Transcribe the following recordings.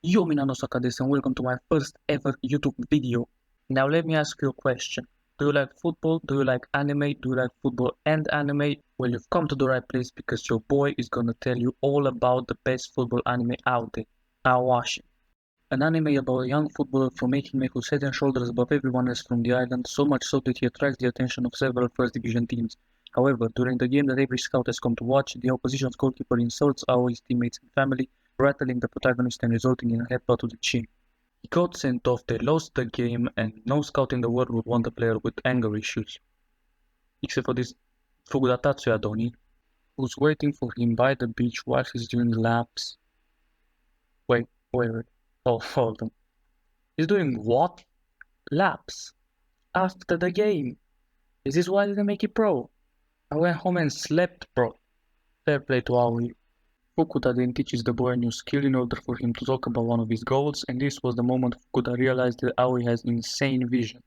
Yo, Minano Sakades, and welcome to my first ever YouTube video. Now let me ask you a question. Do you like football? Do you like anime? Do you like football and anime? Well, you've come to the right place because your boy is gonna tell you all about the best football anime out there, Ao Ashi. An anime about a young footballer from Ehime who's head and shoulders above everyone else from the island, so much so that he attracts the attention of several first division teams. However, during the game that every scout has come to watch, the opposition's goalkeeper insults Aoi's teammates and family, rattling the protagonist and resulting in a headbutt to the chin. He got sent off, they lost the game, and no scout in the world would want a player with anger issues. Except for this Fukuda Tatsuya Doni, who's waiting for him by the beach while he's doing laps. Wait. Oh, hold on. He's doing what? Laps? After the game? Is this why I didn't make it pro? I went home and slept, bro. Fair play to Aoi. Fukuda then teaches the boy a new skill in order for him to talk about one of his goals, and this was the moment Fukuda realized that Aoi has insane vision.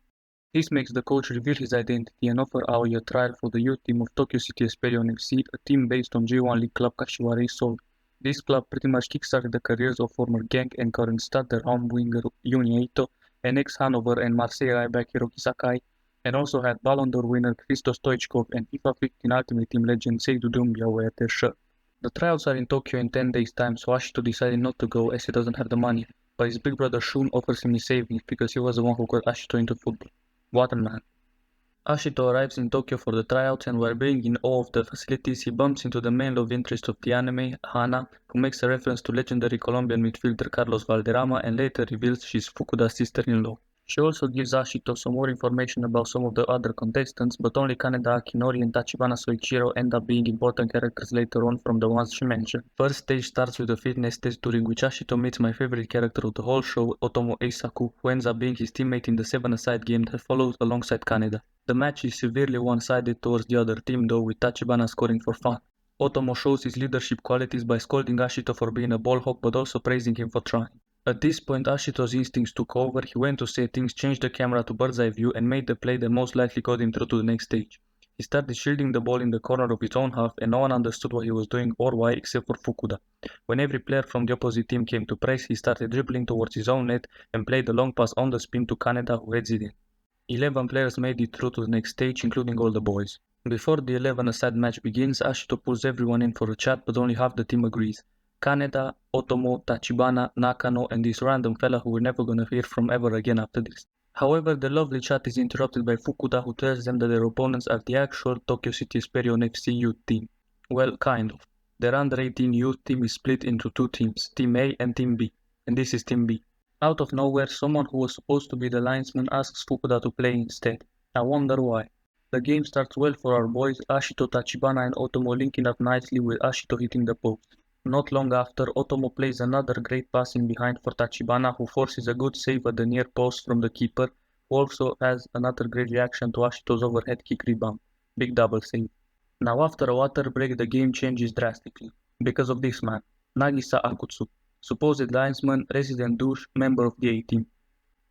This makes the coach reveal his identity and offer Aoi a trial for the youth team of Tokyo City Esperion FC, a team based on J1 League club Kashiwara Seoul. This club pretty much kickstarted the careers of former Genk and current starter arm winger Yuni Eito, and ex-Hanover and Marseille right-back Hiroki Sakai, and also had Ballon d'Or winner Christo Stoichkov and FIFA 15 Ultimate Team legend Seydou Doumbia wear their shirt. The trials are in Tokyo in 10 days' time, so Ashito decided not to go as he doesn't have the money, but his big brother Shun offers him his savings because he was the one who got Ashito into football. What a man. Ashito arrives in Tokyo for the tryouts, and while being in awe of the facilities, he bumps into the main love interest of the anime, Hana, who makes a reference to legendary Colombian midfielder Carlos Valderrama and later reveals she's Fukuda's sister-in-law. She also gives Ashito some more information about some of the other contestants, but only Kaneda Akinori and Tachibana Soichiro end up being important characters later on from the ones she mentioned. First stage starts with a fitness test during which Ashito meets my favorite character of the whole show, Otomo Eisaku, who ends up being his teammate in the 7-a-side game that follows alongside Kaneda. The match is severely one-sided towards the other team though, with Tachibana scoring for fun. Otomo shows his leadership qualities by scolding Ashito for being a ball hawk but also praising him for trying. At this point, Ashito's instincts took over. He went to settings, changed the camera to bird's eye view, and made the play that most likely got him through to the next stage. He started shielding the ball in the corner of his own half, and no one understood what he was doing or why except for Fukuda. When every player from the opposite team came to press, he started dribbling towards his own net and played a long pass on the spin to Kaneda, who heads it in. 11 players made it through to the next stage, including all the boys. Before the 11-a-side match begins, Ashito pulls everyone in for a chat, but only half the team agrees. Kaneda, Otomo, Tachibana, Nakano, and this random fella who we're never gonna hear from ever again after this. However, the lovely chat is interrupted by Fukuda, who tells them that their opponents are the actual Tokyo City Esperion FC youth team. Well, kind of. Their under-18 youth team is split into two teams, Team A and Team B, and this is Team B. Out of nowhere, someone who was supposed to be the linesman asks Fukuda to play instead. I wonder why. The game starts well for our boys, Ashito, Tachibana, and Otomo linking up nicely with Ashito hitting the post. Not long after, Otomo plays another great pass in behind for Tachibana, who forces a good save at the near post from the keeper, who also has another great reaction to Ashito's overhead kick rebound. Big double save. Now after a water break, the game changes drastically. Because of this man, Nagisa Akutsu, supposed linesman, resident douche, member of the A-team.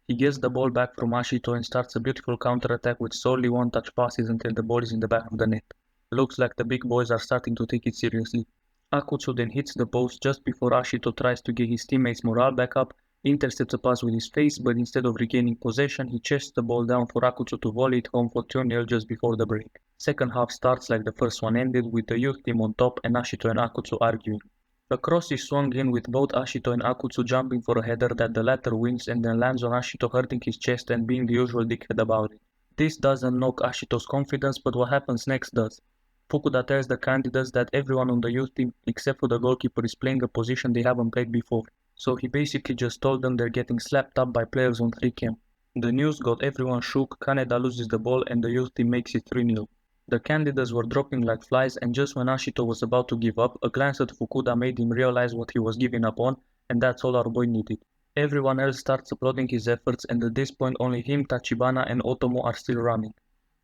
He gets the ball back from Ashito and starts a beautiful counter-attack with solely one-touch passes until the ball is in the back of the net. Looks like the big boys are starting to take it seriously. Akutsu then hits the post just before Ashito tries to get his teammates' morale back up, intercepts a pass with his face, but instead of regaining possession, he chests the ball down for Akutsu to volley it home for 2-0 just before the break. Second half starts like the first one ended, with the youth team on top and Ashito and Akutsu arguing. The cross is swung in with both Ashito and Akutsu jumping for a header that the latter wins and then lands on Ashito, hurting his chest and being the usual dickhead about it. This doesn't knock Ashito's confidence, but what happens next does. Fukuda tells the candidates that everyone on the youth team except for the goalkeeper is playing a position they haven't played before, so he basically just told them they're getting slapped up by players on 3-cam. The news got everyone shook, Kaneda loses the ball and the youth team makes it 3-0. The candidates were dropping like flies, and just when Ashito was about to give up, a glance at Fukuda made him realize what he was giving up on, and that's all our boy needed. Everyone else starts applauding his efforts, and at this point only him, Tachibana, and Otomo are still running.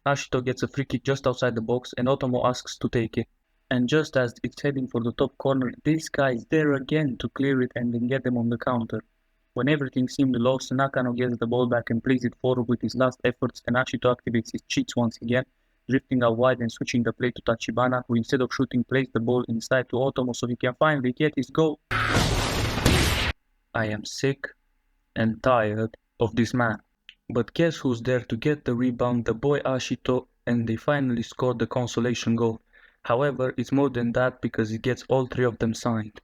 Ashito gets a free kick just outside the box and Otomo asks to take it. And just as it's heading for the top corner, this guy is there again to clear it and then get them on the counter. When everything seemed lost, Nakano gets the ball back and plays it forward with his last efforts, and Ashito activates his cheats once again, drifting out wide and switching the play to Tachibana, who instead of shooting plays the ball inside to Otomo so he can finally get his goal. I am sick and tired of this man. But guess who's there to get the rebound? The boy Ashito, and they finally scored the consolation goal. However, it's more than that because it gets all three of them signed.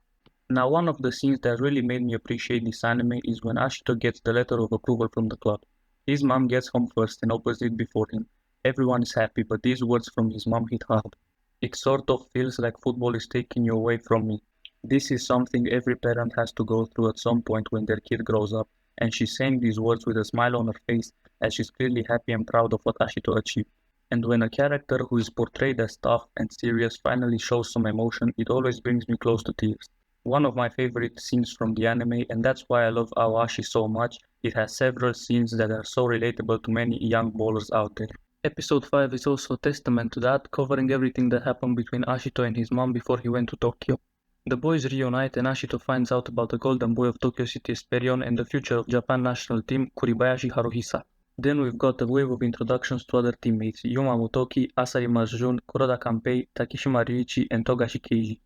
Now, one of the scenes that really made me appreciate this anime is when Ashito gets the letter of approval from the club. His mom gets home first and opens it before him. Everyone is happy, but these words from his mom hit hard. It sort of feels like football is taking you away from me. This is something every parent has to go through at some point when their kid grows up, and she's saying these words with a smile on her face as she's clearly happy and proud of what Ashito achieved. And when a character who is portrayed as tough and serious finally shows some emotion, it always brings me close to tears. One of my favorite scenes from the anime, and that's why I love Ao Ashi so much. It has several scenes that are so relatable to many young ballers out there. Episode 5 is also a testament to that, covering everything that happened between Ashito and his mom before he went to Tokyo. The boys reunite and Ashito finds out about the golden boy of Tokyo City Esperion and the future of Japan national team Kuribayashi Haruhisa. Then we've got a wave of introductions to other teammates, Yuma Motoki, Asari Marjun, Kuroda Kanpei, Takishima Ryuichi and Togashi Keiji.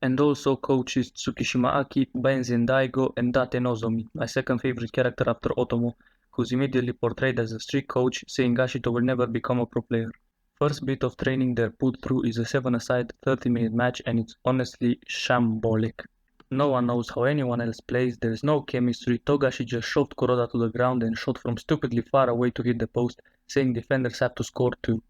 And also coaches Tsukishima Aki, Benzin Daigo and Date Nozomi, my second favorite character after Otomo, who's immediately portrayed as a strict coach, saying Ashito will never become a pro player. First bit of training they're put through is a 7-a-side 30-minute match and it's honestly shambolic. No one knows how anyone else plays, there's no chemistry, Togashi just shoved Kuroda to the ground and shot from stupidly far away to hit the post, saying defenders have to score too.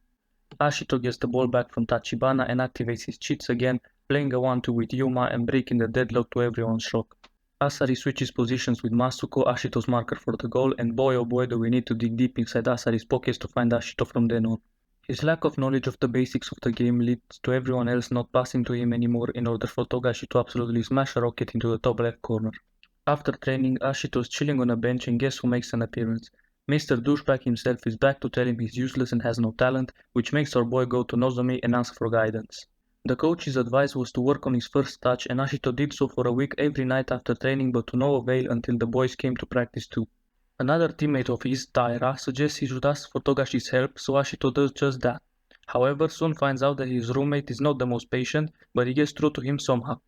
Ashito gets the ball back from Tachibana and activates his cheats again, playing a 1-2 with Yuma and breaking the deadlock to everyone's shock. Asari switches positions with Masuko, Ashito's marker for the goal, and boy oh boy do we need to dig deep inside Asari's pockets to find Ashito from then on. His lack of knowledge of the basics of the game leads to everyone else not passing to him anymore in order for Togashi to absolutely smash a rocket into the top left corner. After training, Ashito is chilling on a bench and guess who makes an appearance? Mr. Douchebag himself is back to tell him he's useless and has no talent, which makes our boy go to Nozomi and ask for guidance. The coach's advice was to work on his first touch and Ashito did so for a week every night after training but to no avail until the boys came to practice too. Another teammate of his, Taira, suggests he should ask for Togashi's help, so Ashito does just that. However, soon finds out that his roommate is not the most patient, but he gets through to him somehow.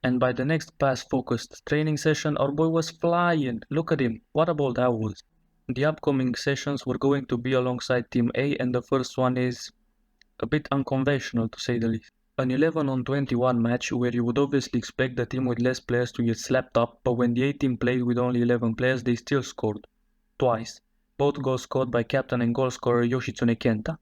And by the next pass-focused training session, our boy was flying. Look at him, what a ball that was. The upcoming sessions were going to be alongside Team A, and the first one is a bit unconventional to say the least. An 11-on-21 match where you would obviously expect the team with less players to get slapped up, but when the A team played with only 11 players, they still scored. Twice. Both goals scored by captain and goal scorer Yoshitsune Kenta.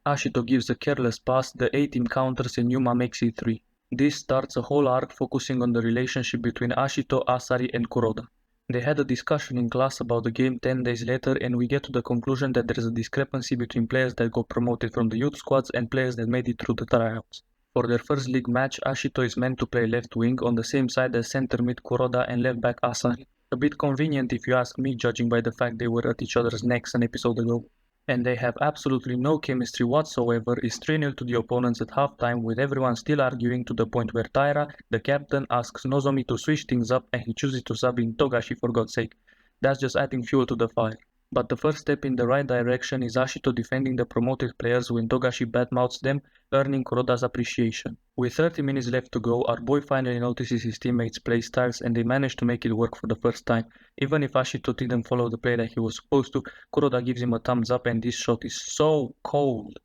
Ashito gives a careless pass, the A team counters and Yuma makes it 3. This starts a whole arc focusing on the relationship between Ashito, Asari and Kuroda. They had a discussion in class about the game 10 days later and we get to the conclusion that there is a discrepancy between players that got promoted from the youth squads and players that made it through the tryouts. For their first league match, Ashito is meant to play left wing on the same side as center mid Kuroda and left back Asari. A bit convenient if you ask me, judging by the fact they were at each other's necks an episode ago. And they have absolutely no chemistry whatsoever, is 3-0 to the opponents at halftime with everyone still arguing to the point where Taira, the captain, asks Nozomi to switch things up and he chooses to sub in Togashi for God's sake. That's just adding fuel to the fire. But the first step in the right direction is Ashito defending the promoted players when Togashi badmouths them, earning Kuroda's appreciation. With 30 minutes left to go, our boy finally notices his teammates' play styles and they manage to make it work for the first time. Even if Ashito didn't follow the play that he was supposed to, Kuroda gives him a thumbs up and this shot is so cold.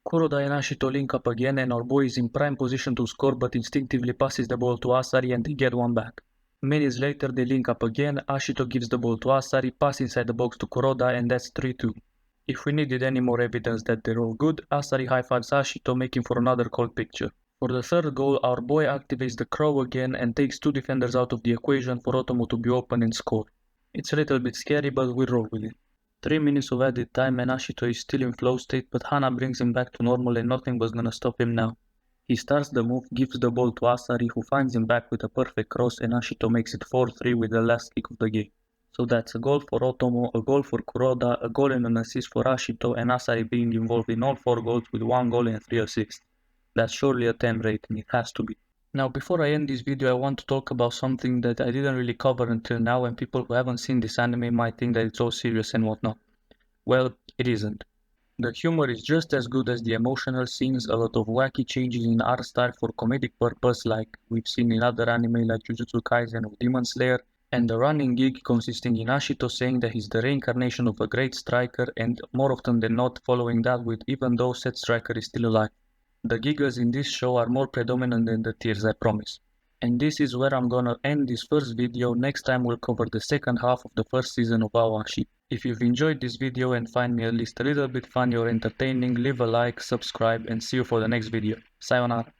Kuroda and Ashito link up again and our boy is in prime position to score but instinctively passes the ball to Asari and they get one back. Minutes later they link up again, Ashito gives the ball to Asari, pass inside the box to Kuroda and that's 3-2. If we needed any more evidence that they're all good, Asari high-fives Ashito making for another cold picture. For the third goal, our boy activates the crow again and takes 2 defenders out of the equation for Otomo to be open and score. It's a little bit scary but we roll with it. 3 minutes of added time and Ashito is still in flow state but Hana brings him back to normal and nothing was gonna stop him now. He starts the move, gives the ball to Asari who finds him back with a perfect cross and Ashito makes it 4-3 with the last kick of the game. So that's a goal for Otomo, a goal for Kuroda, a goal and an assist for Ashito and Asari being involved in all 4 goals with 1 goal and 3 assists. That's surely a 10 rating, it has to be. Now before I end this video I want to talk about something that I didn't really cover until now and people who haven't seen this anime might think that it's all serious and whatnot. Well, it isn't. The humor is just as good as the emotional scenes, a lot of wacky changes in art style for comedic purpose like we've seen in other anime like Jujutsu Kaisen or Demon Slayer, and the running gig consisting in Ashito saying that he's the reincarnation of a great striker and more often than not following that with even though said striker is still alive. The giggles in this show are more predominant than the tears, I promise. And this is where I'm gonna end this first video. Next time we'll cover the second half of the first season of Ao Ashi. If you've enjoyed this video and find me at least a little bit funny or entertaining, leave a like, subscribe and see you for the next video. Sayonara.